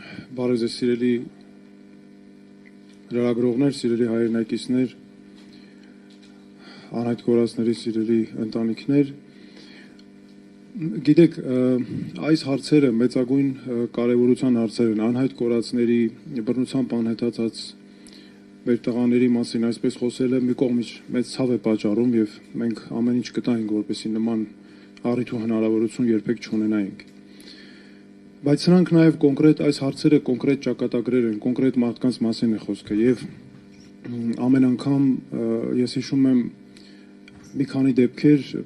Բարև ձեզ սիրելի լրագրողներ, սիրելի հայրենակիցներ, անհայտ կորածների սիրելի ընտանիքներ, գիտեք, այս հարցերը մեծագույն կարևորության հարցեր են, անհայտ կորածների բռնությամբ անհետացած մեր տղաների մասին այսպես խոսելը մի կողմից մեծ ցավ է պատճառում եւ մենք ամեն ինչ կտայինք, որպեսզի նման առիթ ու հնարավորություն երբեք չունենայինք։ Բայց սրանք նաև կոնկրետ այս հարցերը կոնկրետ ճակատագրեր են, կոնկրետ մարդկանց մասին է խոսքը եւ ամեն անգամ ես հիշում եմ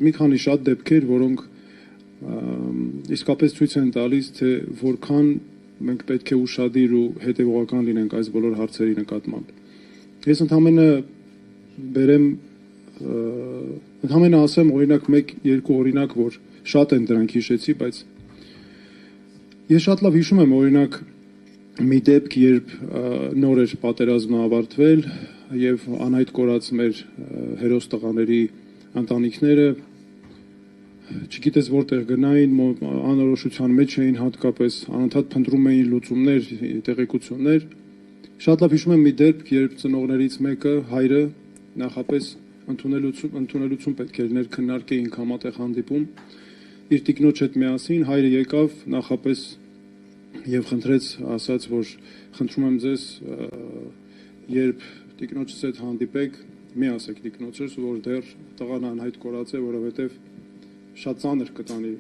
մի քանի շատ դեպքեր, որոնք իսկապես ցույց են տալիս, թե որքան մենք պետք է ուշադիր ու հետևողական լինենք այս բոլոր հարցերի նկատմամբ։ Ես ընդհանրապես ասեմ օրինակ 1-2 օրինակ, որ շատ են դրանք հիշեցի, բայց ես շատ լավ հիշում եմ օրինակ մի դեպք, երբ նոր էր պատերազմը ավարտվել եւ անհայտ կորած մեր հերոս տղաների ընտանիքները չգիտես որտեղ գնային, անորոշության մեջ էին, հատկապես անընդհատ փնտրում էին լուծումներ, տեղեկություններ։ Շատ լավ հիշում եմ մի դեպք, երբ ծնողներից մեկը, հայրը, նախապես ընդունելություն պետք էր ներ քննարկեինք համատեղ հանդիպում իր տիկնոջ հետ միասին, հայրը եկավ նախապես եւ խնդրեց, ասաց, որ խնդրում եմ ձեզ, երբ տիկնոջս հետ հանդիպեք, մի ասեք տիկնոջս, որ դեռ տղան անհայտ կորած է, որովհետեւ շատ ծանր կտանի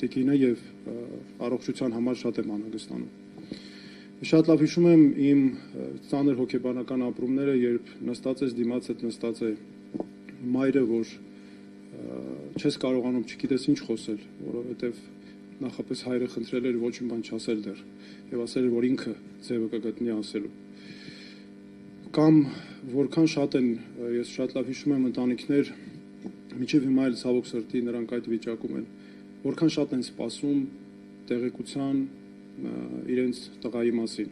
տիկինը եւ առողջության համար շատ եմ անհանգստանում։ Շատ լավ հիշում եմ իմ ծանր հոգեբանական ապրումները, երբ նստած ես դիմաց հետ նստած է մայրը, որ չես կարողանում, չգիտես ինչ խոսել, որովհետև նախապես հայրը խնդրել էր ոչ մի բան չասել դեռ եւ ասել էր, որ ինքը ձևը կգտնի ասելու։ Կամ որքան շատ են, ես շատ լավ հիշում եմ ընտանիքներ, մինչև հիմա էլ ցավոք սրտի նրանք այդ վիճակում են, որքան շատ են սպասում տեղեկության իրենց տղայի մասին։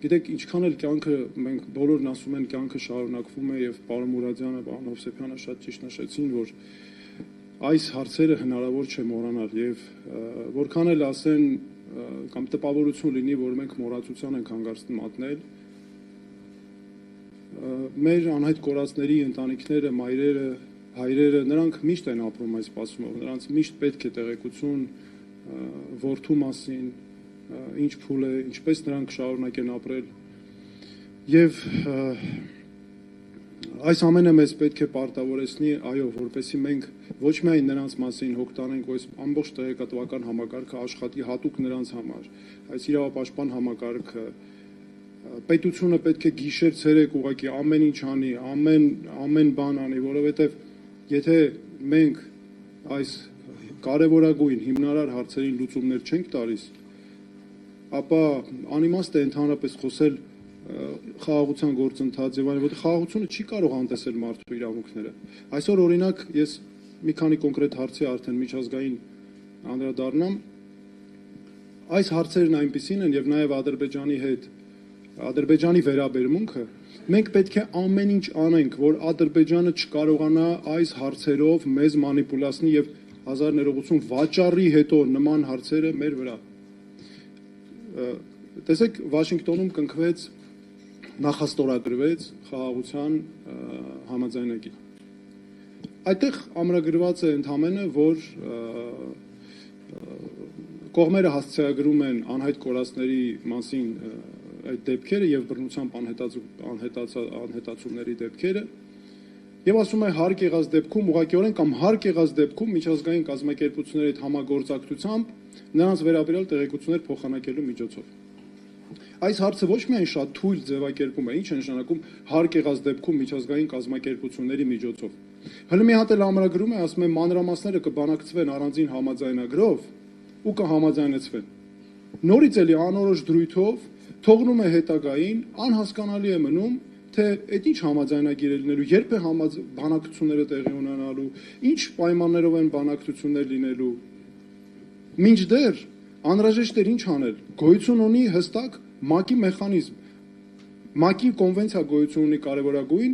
Գիտեք, ինչքան էլ կյանքը մենք բոլորն ասում են կյանքը շարունակվում է եւ պարոն Մուրադյանը, պարոն Հովսեփյանը շատ ճիշտ նշեցին, որ այս հարցերը հնարավոր չէ մոռանալ եւ որքան էլ ասեն կամ տպավորություն լինի, որ մենք մոռացության ենք հանգարց մատնել, մեր անհայտ կորածների ընտանիքները, մայրերը, հայրերը, նրանք միշտ են ապրում այս սպասումով, նրանց միշտ պետք է տեղեկություն որդու մասին, ինչ փուլ է, ինչպես նրանք շարունակ են ապրել եւ այս ամենը մեզ պետք է պարտավորեցնի, այո, որպեսզի մենք ոչ միայն նրանց մասին հոգ տանենք, որ այս ամբողջ տեղեկատվական համակարգը աշխատի հատուկ նրանց համար, այս իրավապաշտպան համակարգը, պետությունը պետք է գիշեր ցերեկ ուղղակի ամեն ինչ անի, ամեն բան անի, որովհետեւ եթե մենք այս կարևորագույն հիմնարար հարցերին լուծումներ չենք տալիս, ապա անիմաստ է ընդհանրապես խոսել խաղաղության գործընթաց եւ այլն, որտեղ խաղաղությունը չի կարող անտեսել մարդու իրավունքները։ Այսօր օրինակ ես մի քանի կոնկրետ հարցի արդեն միջազգային անդրադառնամ։ Այս հարցերն այնպիսին են եւ նաեւ Ադրբեջանի հետ Ադրբեջանի վերաբերմունքը մենք պետք է ամեն ինչ անենք, որ Ադրբեջանը չկարողանա այս հարցերով մեզ մանիպուլացնի եւ 1000 ներողություն վաճառի հետո նման հարցերը մեր վրա։ Տեսեք, Վաշինգտոնում կնքվեց նախաստորագրվեց խաղաղության համաձայնագիր։ Այդտեղ ամրագրված է ընդհանրապես, որ կողմերը հասցեագրում են անհայտ կորածների մասին այդ դեպքերը եւ բռնությամբ անհետացումների դեպքերը եւ ասում է հարկ եղած դեպքում ուղղակիորեն կամ հարկ եղած դեպքում միջազգային կազմակերպությունների հետ համագործակցությամբ նրանց վերաբերյալ տեղեկություններ փոխանակելու միջոցով։ Այս հարցը ոչ միայն շատ թույլ ձևակերպում է, ինչ է նշանակում հարկ եղած դեպքում միջազգային կազմակերպությունների միջոցով։ Հələ մի հատ էլ ամրագրում է, ասում է մանրամասները կբանակցվեն առանձին համաձայնագրով ու կհամաձայնեցվեն։ Նորից էլի անորոշ դրույթով թողնում է հետագային, անհասկանալի է մնում, թե այդ ինչ համաձայնագիր է լինելու, երբ է բանակցությունները տեղի ունենալու, ինչ պայմաններով են բանակցություններ լինելու։ Մինչդեռ անհրաժեշտ էր ինչ անել։ Գոյություն ունի հստակ ՄԱԿ-ի մեխանիզմ։ ՄԱԿ-ի կոնվենցիա գոյություն ունի կարևորագույն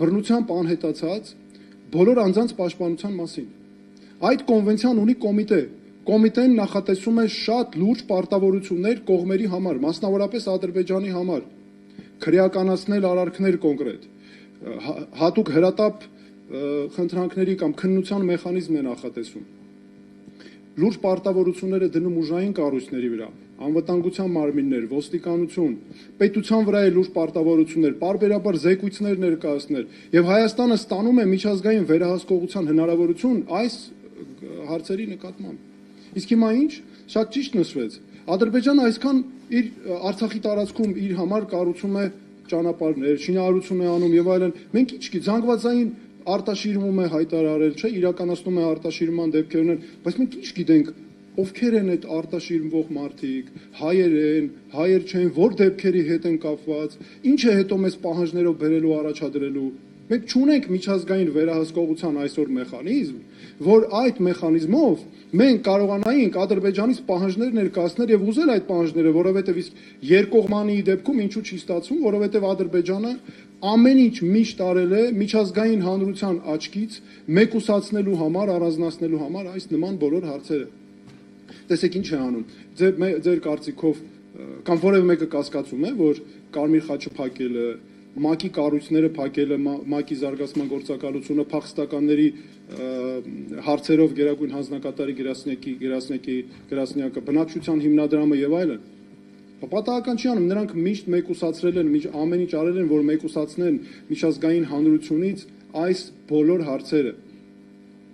բռնությամբ անհետացած բոլոր անձանց պաշտպանության մասին։ Այդ կոնվենցիան ունի կոմիտե, Կոմիտեն նախատեսում է շատ լուրջ պարտավորություններ կողմերի համար, մասնավորապես Ադրբեջանի համար, քրեականացնել արարքներ կոնկրետ, հատուկ հրատապ խնդրանքների կամ քննության մեխանիզմ է նախատեսում։ Լուրջ պարտավորությունները դնում ուժային կառույցների վրա, անվտանգության մարմիններ, ոստիկանություն, պետության վրա է լուրջ պարտավորություններ, պարբերաբար զեկույցներ ներկայացնել, եւ Հայաստանը ստանում է միջազգային վերահսկողության հնարավորություն այս հարցերի նկատմամբ։ Իսկ հիմա ինչ, շատ ճիշտ նշվեց, Ադրբեջանը այսքան իր Արցախի տարածքում իր համար կառուցում է ճանապարհներ, շինարարություն է անում եւ այլն, մենք ինչ զանգվածային արտաշիրմում է հայտարարել, չէ, իրականացնում է արտաշիրման դեպքերն են, բայց մենք ինչ գիտենք, ովքեր են այդ արտաշիրմվող մարդիկ, հայեր են, հայեր չեն, որ դեպքերի հետ են կապված, ինչ է հետո մեզ պահանջներով բերելու առաջադրելու։ Մենք չունենք միջազգային վերահսկողության այսօր մեխանիզմ, որ այդ մեխանիզմով մենք կարողանայինք Ադրբեջանից պահանջներ ներկայացնել եւ ուզել այդ պահանջները, որովհետեւ իսկ երկկողմանի դեպքում ինչու չի ստացվում, որովհետեւ Ադրբեջանը ամեն ինչ միշտ արել է միջազգային հանրության աչքից մեկուսացնելու համար, առանձնացնելու համար այս նման բոլոր հարցերը։ Տեսեք ինչ է անում։ Ձեր կարծիքով կամ որևէ մեկը կասկածում է, որ Կարմիր խաչը փակելը, ՄԱԿ-ի կառույցները փակելը, ՄԱԿ-ի զարգացման գործակալությունը, փախստականների հարցերով գերագույն հանձնակատարի գրասենյակը, բնակչության հիմնադրամը եւ այլն։ Պատահական չի անում, նրանք միշտ մեկուսացրել են, ամեն ինչ արել են, որ մեկուսացնեն միջազգային հանրությունից այս բոլոր հարցերը։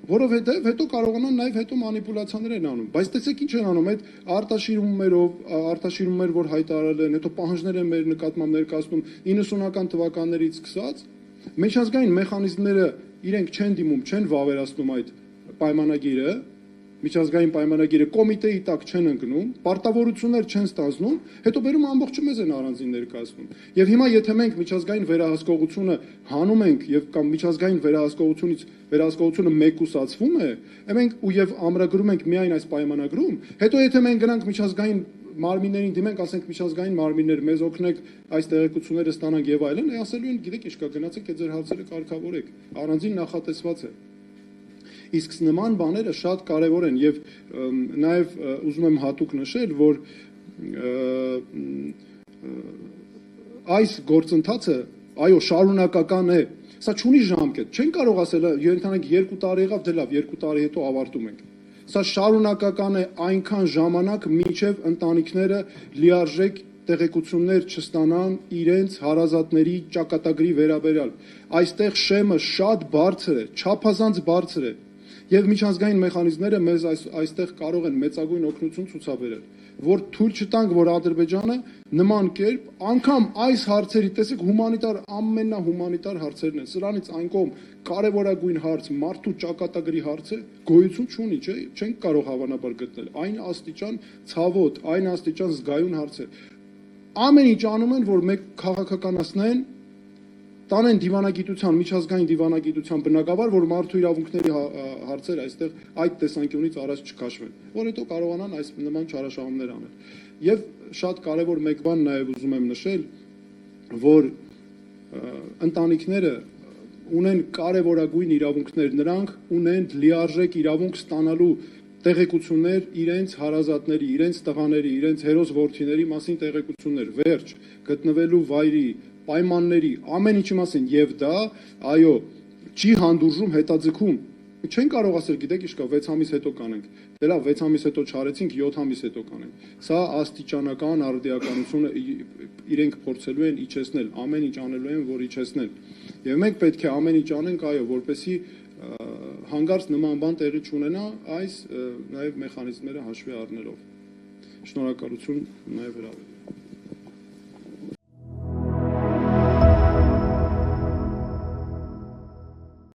Որովհետև հետո կարողանան նաև հետո մանիպուլյացիաներ են անում, բայց տեսեք ինչ են անում այդ արտաշիրումներ, որ հայտարարել են, հետո պահանջներ են մեր նկատմամբ ներկայացնում 90-ական թվականներից սկսած, միջազգային մեխանիզմները իրենք չեն դիմում, չեն վավերացնում այդ պայմանագիրը, միջազգային պայմանագիրը կոմիտեի տակ չեն ընկնում, պարտավորություններ չեն ստանձնում, հետո բերում ամբողջը մեզ են առանձին ներկայացնում։ Եվ հիմա եթե մենք միջազգային վերահսկողությունը հանում ենք եւ կամ միջազգային վերահսկողությունը մեկուսացվում է, մենք ու եւ ամրագրում ենք միայն այս պայմանագրում, հետո եթե մենք գնանք միջազգային մարմիններին դիմենք, ասենք միջազգային մարմիններ մեզ օգնեք այս տեղեկությունները ստանանք եւ այլն, ասելու են, գիտեք ինչ կա, գնացեք այդ ձեր հարցերը կարգավորեք, առանձին նախատեսված է։ Իսկ նման բաները շատ կարևոր են եւ նաեւ ուզում եմ հատուկ նշել, որ այս գործընթացը այո շարունակական է, սա չունի ժամկետ, չեն կարող ասել ենթանանք 2 տարի եղավ, դե լավ 2 տարի հետո ավարտում ենք, սա շարունակական է այնքան ժամանակ, մինչեւ ընտանիքները լիարժեք տեղեկություններ չստանան իրենց հարազատների ճակատագրի վերաբերյալ, այստեղ շեմը շատ բարձր է, չափազանց բարձր է։ Եվ միջազգային մեխանիզմները մեզ այստեղ կարող են մեծագույն օգնություն ցուցաբերել, որ թույլ չտանք, որ Ադրբեջանը նման կերպ անգամ այս հարցերի, տեսեք, հումանիտար ամենահումանիտար հարցերն են, սրանից այն կողմ կարևորագույն հարց, մարդու ճակատագրի հարցը գոյություն չունի, չէ, չենք կարող հավանաբար գտնել, այն աստիճան ցավոտ, այն աստիճան զգայուն հարց է։ Ամեն ինչ անում են, որ մեկ քաղաքականացնեն, տանեն դիվանագիտության, միջազգային դիվանագիտության բնագավառ, որ մարդու իրավունքների հարցեր այստեղ այդ տեսանկյունից առաջ չքաշվեն, որ հետո կարողանան այս նման չարաշահումներ անել։ Եվ շատ կարևոր մեկ բան նաև ուզում եմ նշել, որ ընտանիքները ունեն կարևորագույն իրավունքներ, նրանք ունեն լիարժեք իրավունք ստանալու տեղեկություններ իրենց հարազատների, իրենց տղաների, իրենց հերոս որդիների մասին տեղեկություններ, վերջ, գտնվելու վայրի, պայմանների, ամեն ինչի մասին եւ դա, այո, չի հանդուրժում հետաձգում։ Չեն կարող ասել, գիտեք ինչ կա, 6 ամիս հետո կանենք։ Դե լավ, 6 ամիս հետո չարեցինք, 7 ամիս հետո կանենք։ Սա աստիճանական արդիականությունը իրենք փորձելու են իջեցնել, ամեն ինչ անելու են, որ իջեցնեն։ Եվ մենք պետք է ամեն ինչ անենք, այո, որպեսզի հանգարց նման բան տեղի չունենա, այս նաեւ մեխանիզմները հաշվի առնելով։ Շնորհակալություն նաեւ հրավերին։